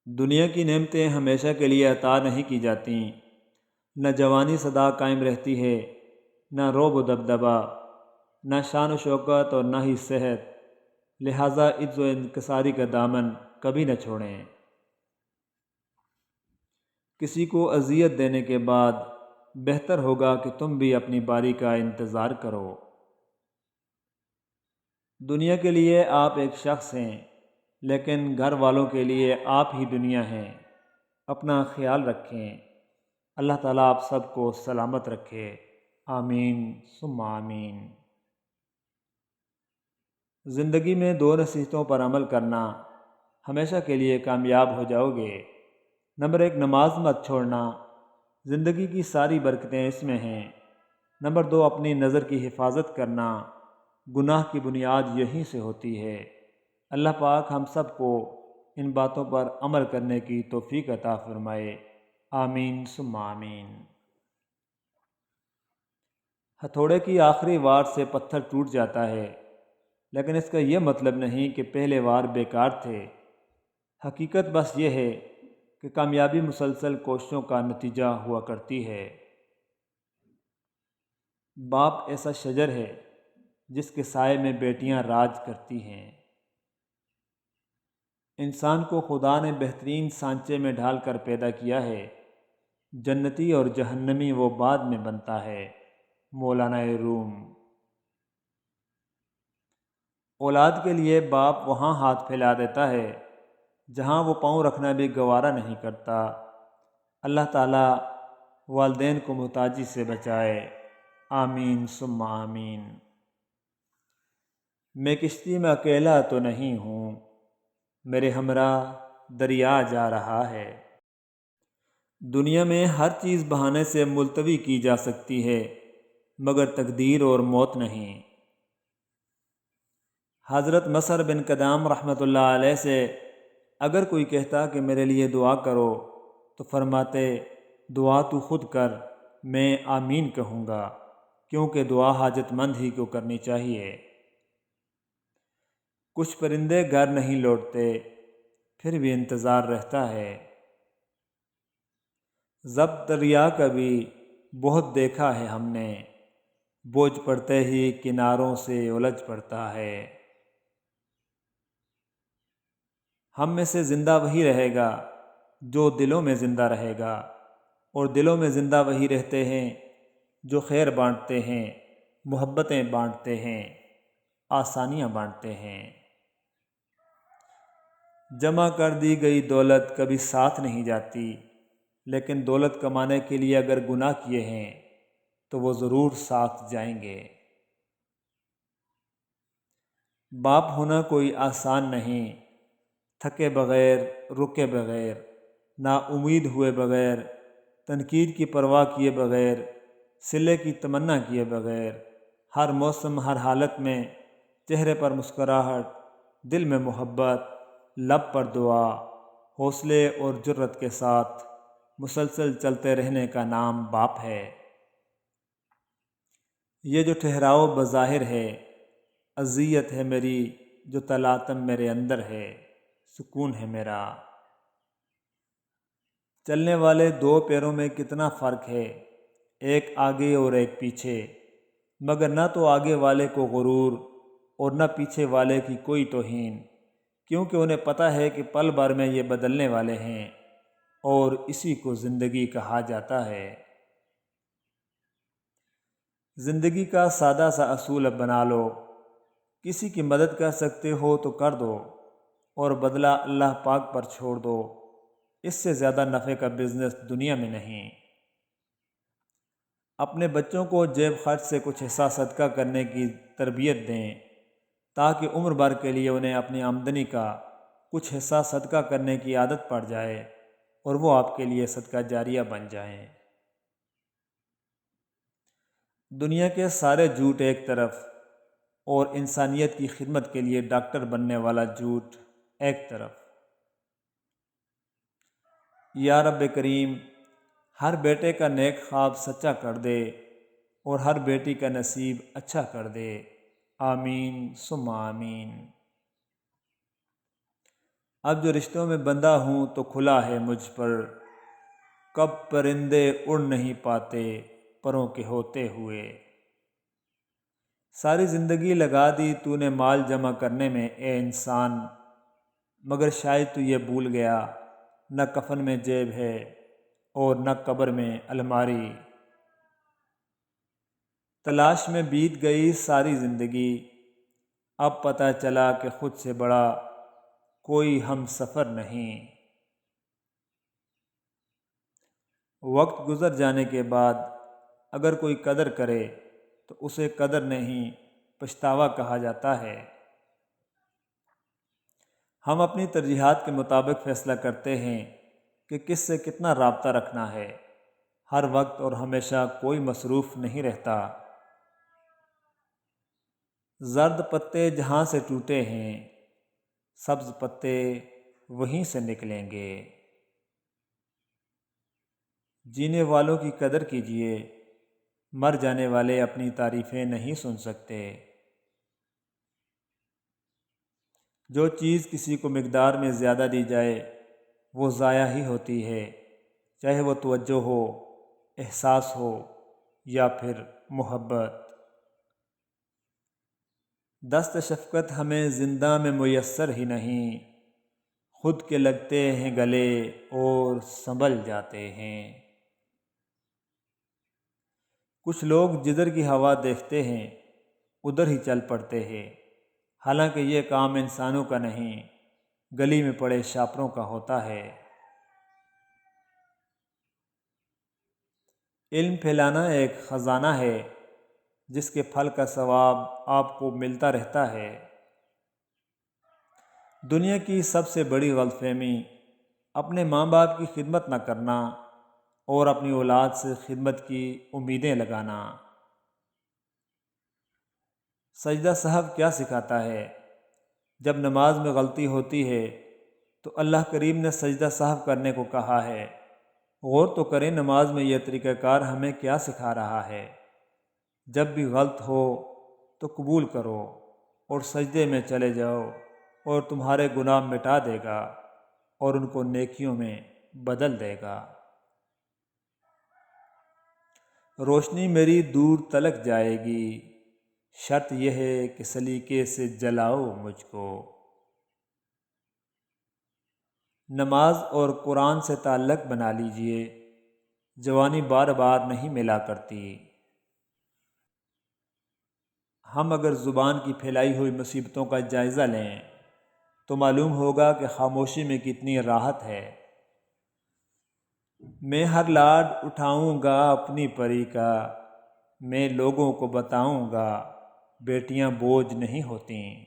دنیا کی نعمتیں ہمیشہ کے لیے عطا نہیں کی جاتیں، نہ جوانی سدا قائم رہتی ہے، نہ روب و دبدبا، نہ شان و شوکت اور نہ ہی صحت، لہٰذا عز و انکساری کا دامن کبھی نہ چھوڑیں۔ کسی کو اذیت دینے کے بعد بہتر ہوگا کہ تم بھی اپنی باری کا انتظار کرو۔ دنیا کے لیے آپ ایک شخص ہیں، لیکن گھر والوں کے لیے آپ ہی دنیا ہیں۔ اپنا خیال رکھیں۔ اللہ تعالیٰ آپ سب کو سلامت رکھے۔ آمین ثم آمین۔ زندگی میں دو نصیحتوں پر عمل کرنا، ہمیشہ کے لیے کامیاب ہو جاؤ گے۔ نمبر 1، نماز مت چھوڑنا، زندگی کی ساری برکتیں اس میں ہیں۔ نمبر 2، اپنی نظر کی حفاظت کرنا، گناہ کی بنیاد یہیں سے ہوتی ہے۔ اللہ پاک ہم سب کو ان باتوں پر عمل کرنے کی توفیق عطا فرمائے۔ آمین ثم آمین۔ ہتھوڑے کی آخری وار سے پتھر ٹوٹ جاتا ہے، لیکن اس کا یہ مطلب نہیں کہ پہلے وار بیکار تھے۔ حقیقت بس یہ ہے کہ کامیابی مسلسل کوششوں کا نتیجہ ہوا کرتی ہے۔ باپ ایسا شجر ہے جس کے سائے میں بیٹیاں راج کرتی ہیں۔ انسان کو خدا نے بہترین سانچے میں ڈھال کر پیدا کیا ہے، جنتی اور جہنمی وہ بعد میں بنتا ہے۔ مولانا روم۔ اولاد کے لیے باپ وہاں ہاتھ پھیلا دیتا ہے جہاں وہ پاؤں رکھنا بھی گوارا نہیں کرتا۔ اللہ تعالیٰ والدین کو محتاجی سے بچائے۔ آمین ثم آمین۔ میں کشتی میں اکیلا تو نہیں ہوں، میرے ہمراہ دریا جا رہا ہے۔ دنیا میں ہر چیز بہانے سے ملتوی کی جا سکتی ہے، مگر تقدیر اور موت نہیں۔ حضرت مصر بن کدام رحمۃ اللہ علیہ سے اگر کوئی کہتا کہ میرے لیے دعا کرو تو فرماتے، دعا تو خود کر، میں آمین کہوں گا، کیونکہ دعا حاجت مند ہی کو کرنی چاہیے۔ کچھ پرندے گھر نہیں لوٹتے، پھر بھی انتظار رہتا ہے۔ ضبط دریا کا بھی بہت دیکھا ہے ہم نے، بوجھ پڑتے ہی کناروں سے الجھ پڑتا ہے۔ ہم میں سے زندہ وہی رہے گا جو دلوں میں زندہ رہے گا، اور دلوں میں زندہ وہی رہتے ہیں جو خیر بانٹتے ہیں، محبتیں بانٹتے ہیں، آسانیاں بانٹتے ہیں۔ جمع کر دی گئی دولت کبھی ساتھ نہیں جاتی، لیکن دولت کمانے کے لیے اگر گناہ کیے ہیں تو وہ ضرور ساتھ جائیں گے۔ باپ ہونا کوئی آسان نہیں، تھکے بغیر، رکے بغیر، نا امید ہوئے بغیر، تنقید کی پرواہ کیے بغیر، صلے کی تمنا کیے بغیر، ہر موسم ہر حالت میں چہرے پر مسکراہٹ، دل میں محبت، لب پر دعا، حوصلے اور جرت کے ساتھ مسلسل چلتے رہنے کا نام باپ ہے۔ یہ جو ٹھہراؤ بظاہر ہے، اذیت ہے میری جو تلاطم میرے اندر ہے، سکون ہے میرا۔ چلنے والے دو پیروں میں کتنا فرق ہے، ایک آگے اور ایک پیچھے، مگر نہ تو آگے والے کو غرور اور نہ پیچھے والے کی کوئی توہین، کیونکہ انہیں پتہ ہے کہ پل بھر میں یہ بدلنے والے ہیں، اور اسی کو زندگی کہا جاتا ہے۔ زندگی کا سادہ سا اصول اب بنا لو، کسی کی مدد کر سکتے ہو تو کر دو، اور بدلہ اللہ پاک پر چھوڑ دو۔ اس سے زیادہ نفع کا بزنس دنیا میں نہیں۔ اپنے بچوں کو جیب خرچ سے کچھ حصہ صدقہ کرنے کی تربیت دیں، تاکہ عمر بھر کے لیے انہیں اپنی آمدنی کا کچھ حصہ صدقہ کرنے کی عادت پڑ جائے، اور وہ آپ کے لیے صدقہ جاریہ بن جائیں۔ دنیا کے سارے جھوٹ ایک طرف، اور انسانیت کی خدمت کے لیے ڈاکٹر بننے والا جھوٹ ایک طرف۔ یا رب کریم، ہر بیٹے کا نیک خواب سچا کر دے، اور ہر بیٹی کا نصیب اچھا کر دے۔ آمین ثم آمین۔ اب جو رشتوں میں بندہ ہوں تو کھلا ہے مجھ پر، کب پرندے اڑ نہیں پاتے پروں کے ہوتے ہوئے۔ ساری زندگی لگا دی تو نے مال جمع کرنے میں اے انسان، مگر شاید تو یہ بھول گیا نہ کفن میں جیب ہے اور نہ قبر میں الماری۔ تلاش میں بیت گئی ساری زندگی، اب پتہ چلا کہ خود سے بڑا کوئی ہم سفر نہیں۔ وقت گزر جانے کے بعد اگر کوئی قدر کرے تو اسے قدر نہیں پچھتاوا کہا جاتا ہے۔ ہم اپنی ترجیحات کے مطابق فیصلہ کرتے ہیں کہ کس سے کتنا رابطہ رکھنا ہے۔ ہر وقت اور ہمیشہ کوئی مصروف نہیں رہتا۔ زرد پتے جہاں سے ٹوٹے ہیں سبز پتے وہیں سے نکلیں گے۔ جینے والوں کی قدر کیجیے، مر جانے والے اپنی تعریفیں نہیں سن سکتے۔ جو چیز کسی کو مقدار میں زیادہ دی جائے وہ ضائع ہی ہوتی ہے، چاہے وہ توجہ ہو، احساس ہو یا پھر محبت۔ دست شفقت ہمیں زندہ میں میسر ہی نہیں، خود کے لگتے ہیں گلے اور سنبھل جاتے ہیں۔ کچھ لوگ جدھر کی ہوا دیکھتے ہیں ادھر ہی چل پڑتے ہیں، حالانکہ یہ کام انسانوں کا نہیں، گلی میں پڑے شاپروں کا ہوتا ہے۔ علم پھیلانا ایک خزانہ ہے جس کے پھل کا ثواب آپ کو ملتا رہتا ہے۔ دنیا کی سب سے بڑی غلط فہمی اپنے ماں باپ کی خدمت نہ کرنا اور اپنی اولاد سے خدمت کی امیدیں لگانا۔ سجدہ صاحب کیا سکھاتا ہے؟ جب نماز میں غلطی ہوتی ہے تو اللہ کریم نے سجدہ صاحب کرنے کو کہا ہے۔ غور تو کریں نماز میں یہ طریقہ کار ہمیں کیا سکھا رہا ہے۔ جب بھی غلط ہو تو قبول کرو اور سجدے میں چلے جاؤ، اور تمہارے گناہ مٹا دے گا اور ان کو نیکیوں میں بدل دے گا۔ روشنی میری دور تلک جائے گی، شرط یہ ہے کہ سلیقے سے جلاؤ مجھ کو۔ نماز اور قرآن سے تعلق بنا لیجئے، جوانی بار بار نہیں ملا کرتی۔ ہم اگر زبان کی پھیلائی ہوئی مصیبتوں کا جائزہ لیں تو معلوم ہوگا کہ خاموشی میں کتنی راحت ہے۔ میں ہر لاڈ اٹھاؤں گا اپنی پری کا، میں لوگوں کو بتاؤں گا بیٹیاں بوجھ نہیں ہوتیں۔